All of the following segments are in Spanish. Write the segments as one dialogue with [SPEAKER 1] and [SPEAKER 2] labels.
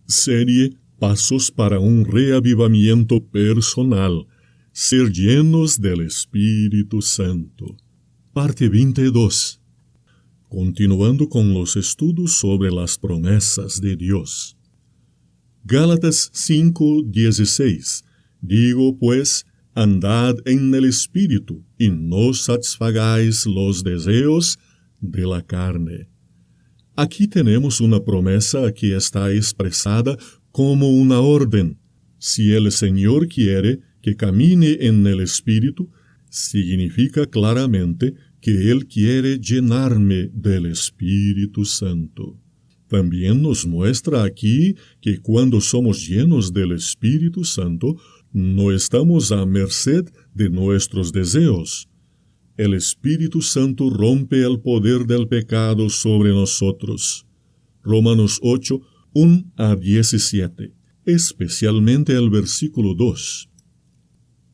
[SPEAKER 1] Serie Pasos para un reavivamiento personal. Ser llenos del Espíritu Santo. Parte 22. Continuando con los estudios sobre las promesas de Dios. Gálatas 5:16. Digo pues, andad en el Espíritu, y no satisfagáis los deseos de la carne. Aquí tenemos una promesa que está expresada como una orden. Si el Señor quiere que camine en el Espíritu, significa claramente que Él quiere llenarme del Espíritu Santo. También nos muestra aquí que cuando somos llenos del Espíritu Santo, no estamos a merced de nuestros deseos. El Espíritu Santo rompe el poder del pecado sobre nosotros. Romanos 8, 1-17, especialmente el versículo 2.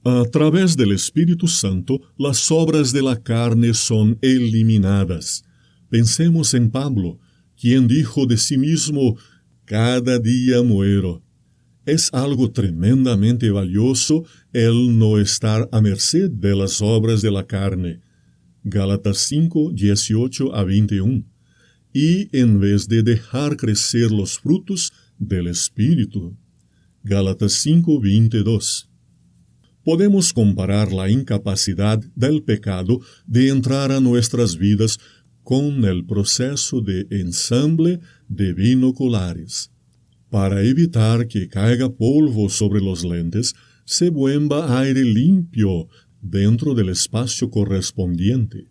[SPEAKER 1] A través del Espíritu Santo, las obras de la carne son eliminadas. Pensemos en Pablo, quien dijo de sí mismo, cada día muero. Es algo tremendamente valioso el no estar a merced de las obras de la carne. Gálatas 5, 18-21. Y en vez de dejar crecer los frutos del Espíritu. Gálatas 5, 22. Podemos comparar la incapacidad del pecado de entrar a nuestras vidas con el proceso de ensamble de binoculares. Para evitar que caiga polvo sobre los lentes, se vuelva aire limpio dentro del espacio correspondiente.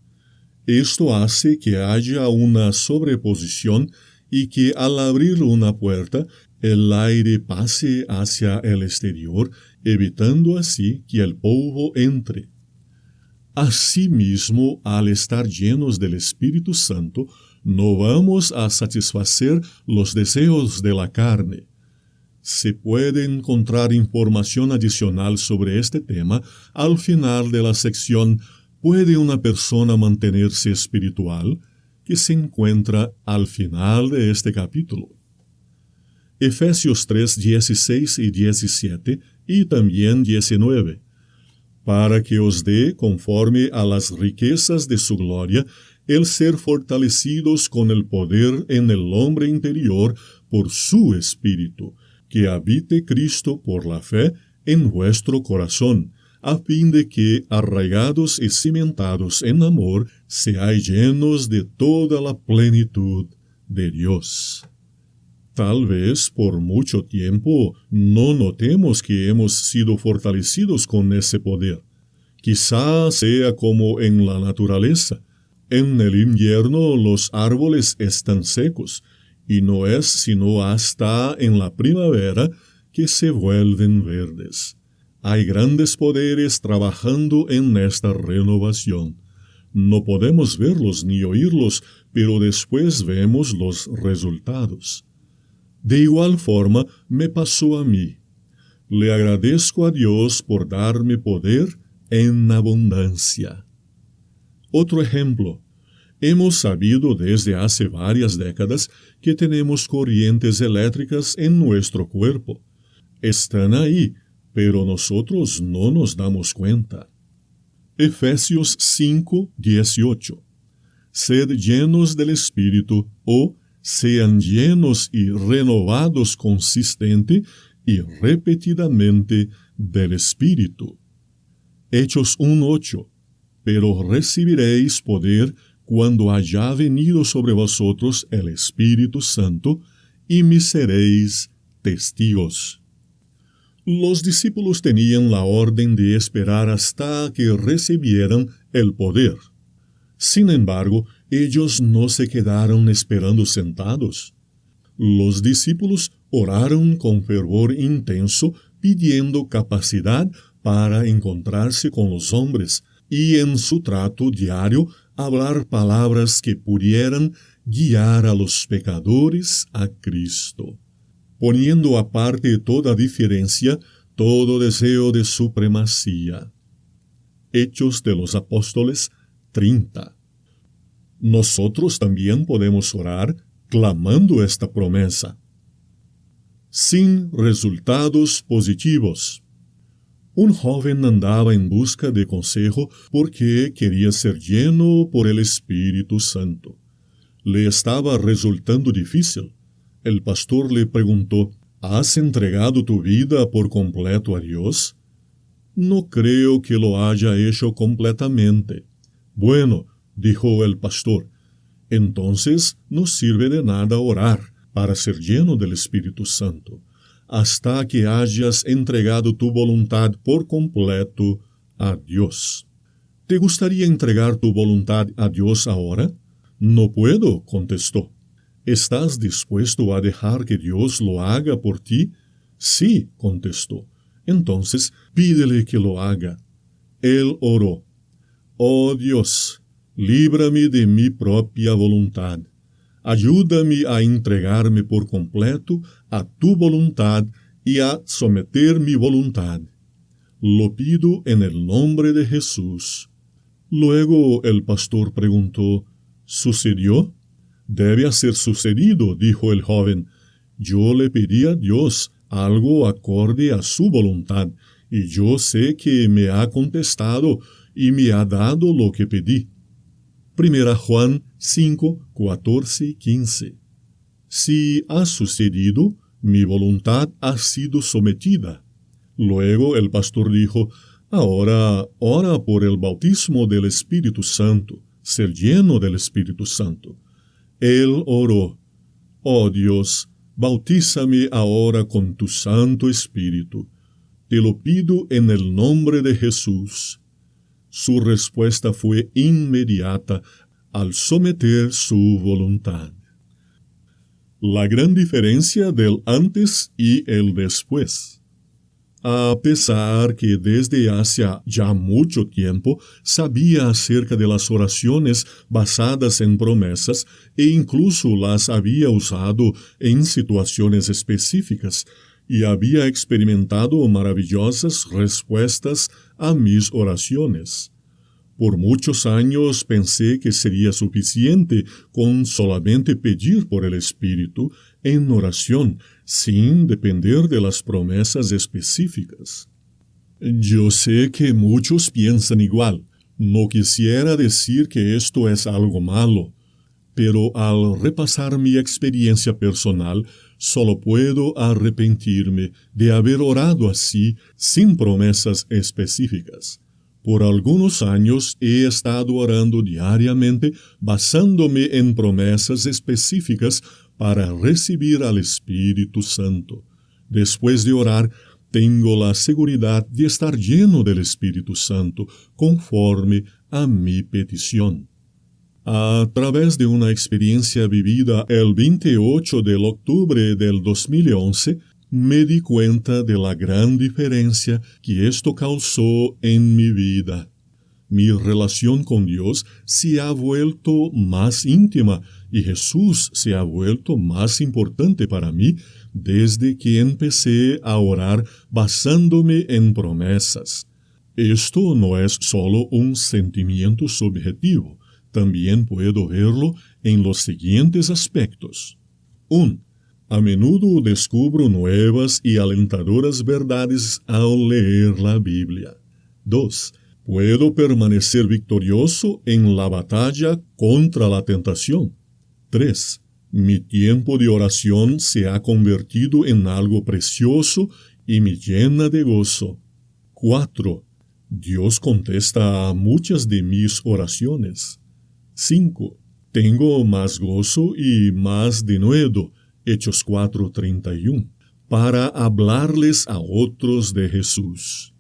[SPEAKER 1] Esto hace que haya una sobreposición y que al abrir una puerta, el aire pase hacia el exterior, evitando así que el polvo entre. Asimismo, al estar llenos del Espíritu Santo, no vamos a satisfacer los deseos de la carne. Se puede encontrar información adicional sobre este tema al final de la sección ¿Puede una persona mantenerse espiritual?, que se encuentra al final de este capítulo. Efesios 3, 16 y 17 y también 19. Para que os dé, conforme a las riquezas de su gloria, el ser fortalecidos con el poder en el hombre interior por su Espíritu, que habite Cristo por la fe en vuestro corazón, a fin de que, arraigados y cimentados en amor, seáis llenos de toda la plenitud de Dios. Tal vez por mucho tiempo no notemos que hemos sido fortalecidos con ese poder. Quizá sea como en la naturaleza. En el invierno los árboles están secos, y no es sino hasta en la primavera que se vuelven verdes. Hay grandes poderes trabajando en esta renovación. No podemos verlos ni oírlos, pero después vemos los resultados. De igual forma me pasó a mí. Le agradezco a Dios por darme poder en abundancia. Otro ejemplo. Hemos sabido desde hace varias décadas que tenemos corrientes eléctricas en nuestro cuerpo. Están ahí, pero nosotros no nos damos cuenta. Efesios 5, 18. Sed llenos del Espíritu, o sean llenos y renovados consistente y repetidamente del Espíritu. Hechos 1:8. Pero recibiréis poder cuando haya venido sobre vosotros el Espíritu Santo, y me seréis testigos. Los discípulos tenían la orden de esperar hasta que recibieran el poder. Sin embargo, ellos no se quedaron esperando sentados. Los discípulos oraron con fervor intenso, pidiendo capacidad para encontrarse con los hombres y en su trato diario hablar palabras que pudieran guiar a los pecadores a Cristo, poniendo aparte toda diferencia, todo deseo de supremacía. Hechos de los Apóstoles 30. Nosotros también podemos orar clamando esta promesa. sin resultados positivos. Un joven andaba en busca de consejo porque quería ser lleno por el Espíritu Santo. Le estaba resultando difícil. El pastor le preguntó: ¿Has entregado tu vida por completo a Dios? No creo que lo haya hecho completamente. Bueno, dijo el pastor, entonces no sirve de nada orar para ser lleno del Espíritu Santo, hasta que hayas entregado tu voluntad por completo a Dios. ¿Te gustaría entregar tu voluntad a Dios ahora? No puedo, contestó. ¿Estás dispuesto a dejar que Dios lo haga por ti? Sí, contestó. Entonces pídele que lo haga. Él oró: Oh Dios, líbrame de mi propia voluntad. Ayúdame a entregarme por completo a tu voluntad y a someter mi voluntad. Lo pido en el nombre de Jesús. Luego el pastor preguntó: ¿Sucedió? Debe haber sucedido, dijo el joven. Yo le pedí a Dios algo acorde a su voluntad, y yo sé que me ha contestado y me ha dado lo que pedí. 1 Juan 5, 14 y 15. Si ha sucedido, mi voluntad ha sido sometida. Luego el pastor dijo: ahora ora por el bautismo del Espíritu Santo, ser lleno del Espíritu Santo. Él oró: Oh Dios, bautízame ahora con tu Santo Espíritu. Te lo pido en el nombre de Jesús. Su respuesta fue inmediata al someter su voluntad. La gran diferencia del antes y el después. A pesar que desde hace ya mucho tiempo sabía acerca de las oraciones basadas en promesas e incluso las había usado en situaciones específicas, y había experimentado maravillosas respuestas a mis oraciones. Por muchos años pensé que sería suficiente con solamente pedir por el Espíritu en oración, sin depender de las promesas específicas. Yo sé que muchos piensan igual. No quisiera decir que esto es algo malo, pero al repasar mi experiencia personal, solo puedo arrepentirme de haber orado así, sin promesas específicas. Por algunos años he estado orando diariamente basándome en promesas específicas para recibir al Espíritu Santo. Después de orar, tengo la seguridad de estar lleno del Espíritu Santo conforme a mi petición. A través de una experiencia vivida el 28 de octubre del 2011, me di cuenta de la gran diferencia que esto causó en mi vida. Mi relación con Dios se ha vuelto más íntima y Jesús se ha vuelto más importante para mí desde que empecé a orar basándome en promesas. Esto no es solo un sentimiento subjetivo, también puedo verlo en los siguientes aspectos. 1. A menudo descubro nuevas y alentadoras verdades al leer la Biblia. 2. Puedo permanecer victorioso en la batalla contra la tentación. 3. Mi tiempo de oración se ha convertido en algo precioso y me llena de gozo. 4. Dios contesta a muchas de mis oraciones. 5. Tengo más gozo y más denuedo, Hechos 4:31, para hablarles a otros de Jesús.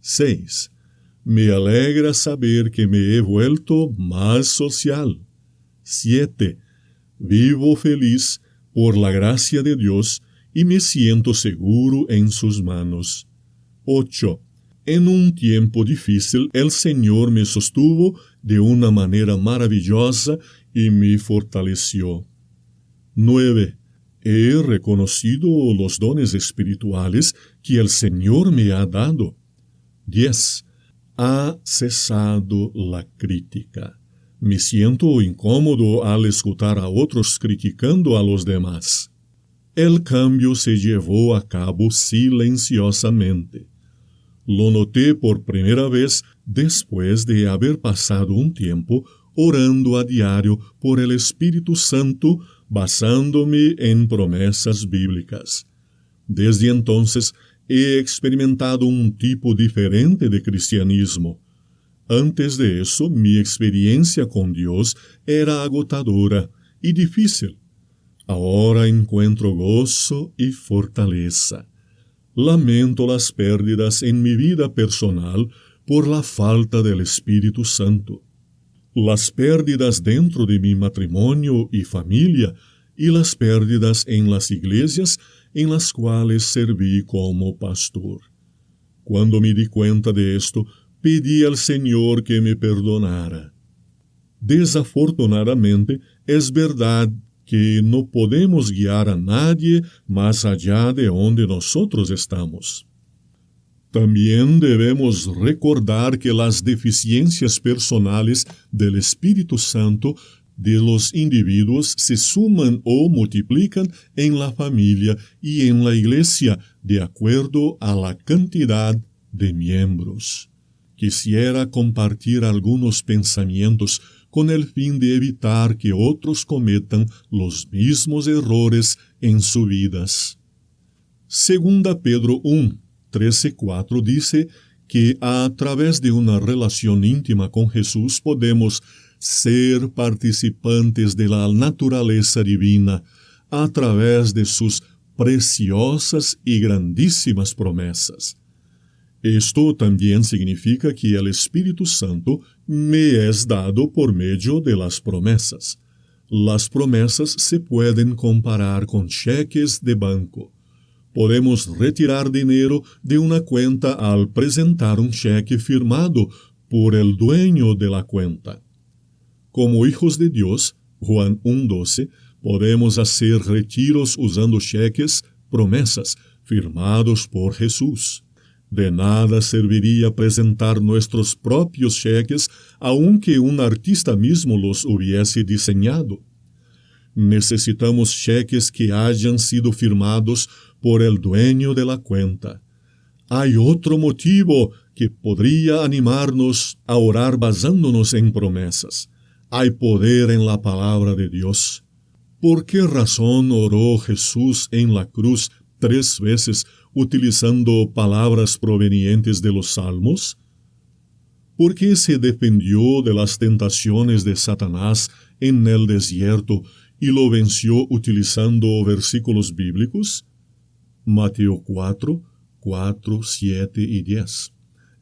[SPEAKER 1] 6. Me alegra saber que me he vuelto más social. 7. Vivo feliz por la gracia de Dios y me siento seguro en sus manos. 8. En un tiempo difícil, el Señor me sostuvo de una manera maravillosa y me fortaleció. 9. He reconocido los dones espirituales que el Señor me ha dado. 10. Ha cesado la crítica. Me siento incómodo al escuchar a otros criticando a los demás. el cambio se llevó a cabo silenciosamente. Lo noté por primera vez después de haber pasado un tiempo orando a diario por el Espíritu Santo, basándome en promesas bíblicas. Desde entonces he experimentado un tipo diferente de cristianismo. Antes de eso, mi experiencia con Dios era agotadora y difícil. Ahora encuentro gozo y fortaleza. Lamento las pérdidas en mi vida personal por la falta del Espíritu Santo. Las pérdidas dentro de mi matrimonio y familia y las pérdidas en las iglesias en las cuales serví como pastor. Cuando me di cuenta de esto, pedí al Señor que me perdonara. Desafortunadamente, es verdad que no podemos guiar a nadie más allá de donde nosotros estamos. También debemos recordar que las deficiencias personales del Espíritu Santo de los individuos se suman o multiplican en la familia y en la iglesia de acuerdo a la cantidad de miembros. Quisiera compartir algunos pensamientos con el fin de evitar que otros cometan los mismos errores en sus vidas. Segunda Pedro 1, 13:4 dice que a través de una relación íntima con Jesús podemos ser participantes de la naturaleza divina a través de sus preciosas y grandísimas promesas. Esto también significa que el Espíritu Santo me es dado por medio de las promesas. Las promesas se pueden comparar con cheques de banco. Podemos retirar dinero de una cuenta al presentar un cheque firmado por el dueño de la cuenta. Como hijos de Dios, Juan 1:12, podemos hacer retiros usando cheques, promesas, firmados por Jesús. De nada serviría presentar nuestros propios cheques, aunque un artista mismo los hubiese diseñado. Necesitamos cheques que hayan sido firmados por el dueño de la cuenta. Hay otro motivo que podría animarnos a orar basándonos en promesas. Hay poder en la palabra de Dios. ¿Por qué razón oró Jesús en la cruz 3 veces utilizando palabras provenientes de los Salmos? ¿Por qué se defendió de las tentaciones de Satanás en el desierto y lo venció utilizando versículos bíblicos? Mateo 4, 7 y 10.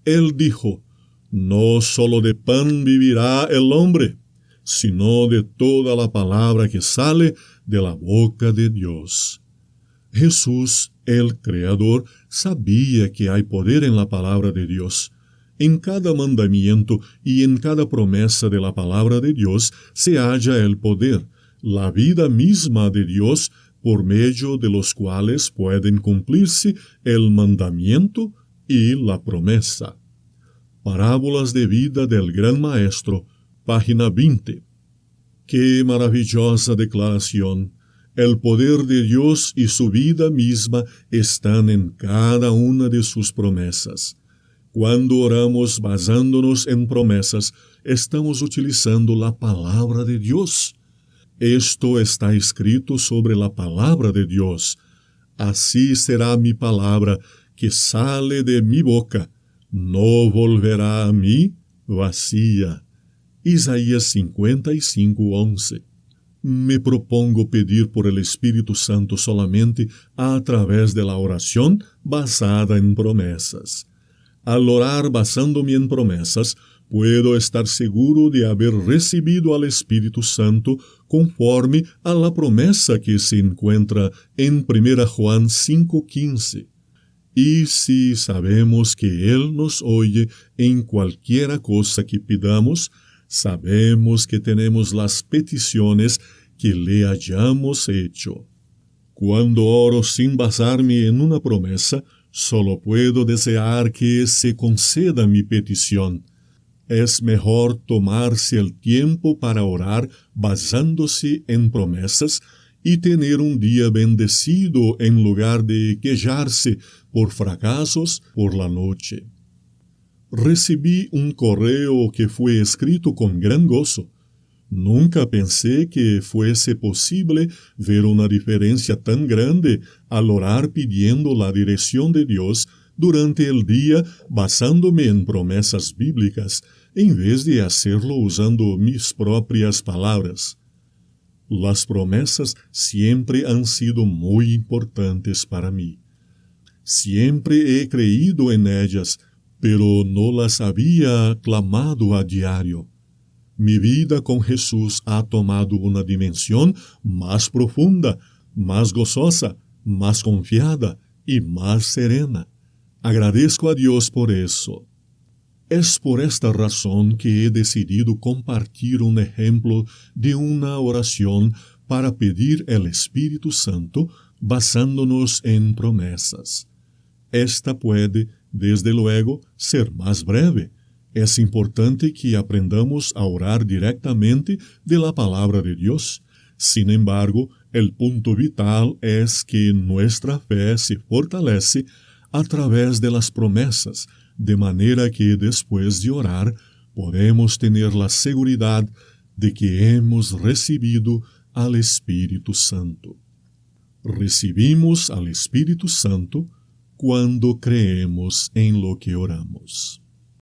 [SPEAKER 1] Él dijo, no solo de pan vivirá el hombre, sino de toda la palabra que sale de la boca de Dios. Jesús, el Creador, sabía que hay poder en la palabra de Dios. En cada mandamiento y en cada promesa de la palabra de Dios se halla el poder, la vida misma de Dios, por medio de los cuales pueden cumplirse el mandamiento y la promesa. Parábolas de vida del Gran Maestro, página 20. ¡Qué maravillosa declaración! El poder de Dios y su vida misma están en cada una de sus promesas. Cuando oramos basándonos en promesas, estamos utilizando la palabra de Dios. Esto está escrito sobre la palabra de Dios. Así será mi palabra que sale de mi boca. No volverá a mí vacía. Isaías 55:11. Me propongo pedir por el Espíritu Santo solamente a través de la oración basada en promesas. Al orar basándome en promesas, puedo estar seguro de haber recibido al Espíritu Santo conforme a la promesa que se encuentra en 1 Juan 5:15. Y si sabemos que Él nos oye en cualquiera cosa que pidamos, sabemos que tenemos las peticiones que le hayamos hecho. Cuando oro sin basarme en una promesa, solo puedo desear que se conceda mi petición. Es mejor tomarse el tiempo para orar basándose en promesas y tener un día bendecido en lugar de quejarse por fracasos por la noche. Recibí un correo que fue escrito con gran gozo. Nunca pensé que fuese posible ver una diferencia tan grande al orar pidiendo la dirección de Dios durante el día basándome en promesas bíblicas, en vez de hacerlo usando mis propias palabras. Las promesas siempre han sido muy importantes para mí. Siempre he creído en ellas, pero no las había clamado a diario. Mi vida con Jesús ha tomado una dimensión más profunda, más gozosa, más confiada y más serena. Agradezco a Dios por eso. Es por esta razón que he decidido compartir un ejemplo de una oración para pedir el Espíritu Santo basándonos en promesas. Esta puede, desde luego, ser más breve. Es importante que aprendamos a orar directamente de la palabra de Dios. Sin embargo, el punto vital es que nuestra fe se fortalece a través de las promesas, de manera que después de orar podemos tener la seguridad de que hemos recibido al Espíritu Santo. Recibimos al Espíritu Santo cuando creemos en lo que oramos.